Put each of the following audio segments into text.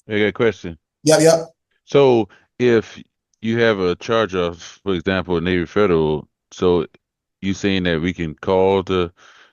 I got a question. Yep, yep. So if you have a charge of, for example, Navy Federal, so you saying that we can call the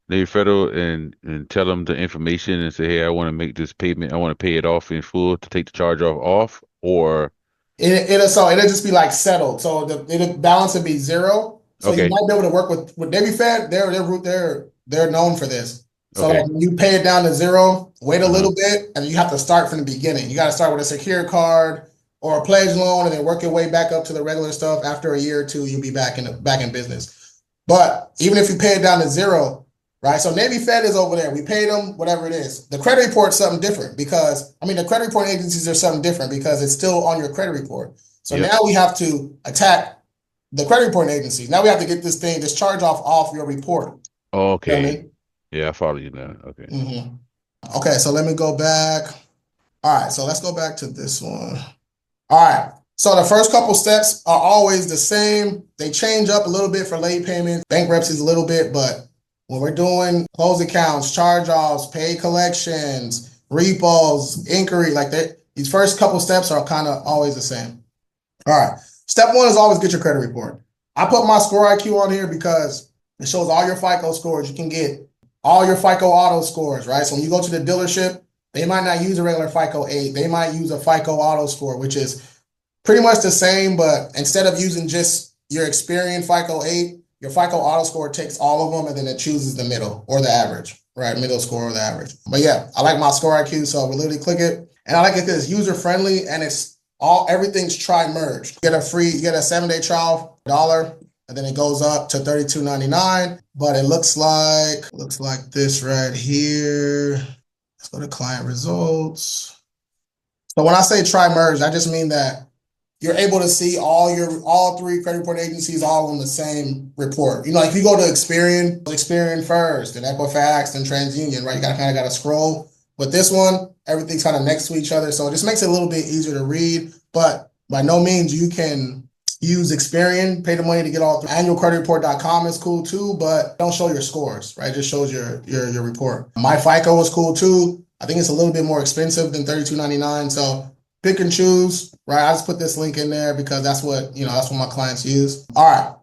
Navy Federal and tell them the information and say, hey, I want to make this payment. I want to pay it off in full to take the charge off, or It'll just be like settled. So it'll balance will be zero. So you okay, might be able to work with Navy Fed. They're known for this. So like okay, when you pay it down to zero, wait a uh-huh, little bit, and you have to start from the beginning. You got to start with a secure card or a pledge loan, and then work your way back up to the regular stuff. After a year or two, you'll be back in business. But even if you pay it down to zero, right? So Navy Fed is over there. We paid them whatever it is. The credit report's something different because I mean the credit reporting agencies are something different because it's still on your credit report. So yep, now we have to attack the credit reporting agencies. Now we have to get this charge off your report. You know what I okay, mean? yeah, I follow you now. Okay, Okay, so let me go back. All right, so let's go back to this one. All right. So the first couple steps are always the same. They change up a little bit for late payments, bankruptcies a little bit, but when we're doing closed accounts, charge-offs, paid collections, repos, inquiry, like that, these first couple steps are kind of always the same. All right. Step one is always get your credit report. I put my score IQ on here because it shows all your FICO scores. You can get all your FICO auto scores, right? So when you go to the dealership, they might not use a regular FICO 8. They might use a FICO auto score, which is pretty much the same, but instead of using just your Experian FICO 8, your FICO auto score takes all of them and then it chooses the middle or the average, right? Middle score or the average. But yeah, I like my score IQ, so we literally click it. And I like it because it's user friendly and it's everything's tri-merged. You get a 7-day trial, $1, and then it goes up to $32.99. But it looks like this right here. Let's go to client results. So when I say tri-merge, I just mean that you're able to see all three credit report agencies all on the same report. You know, like if you go to Experian first, then Equifax, then TransUnion, right? You got kind of got to scroll. With this one, everything's kind of next to each other, so it just makes it a little bit easier to read. But by no means you can use Experian, pay the money to get all through. Annualcreditreport.com is cool too, but don't show your scores, right? It just shows your report. My FICO is cool too. I think it's a little bit more expensive than $32.99. So pick and choose, right? I just put this link in there because that's what my clients use. All right.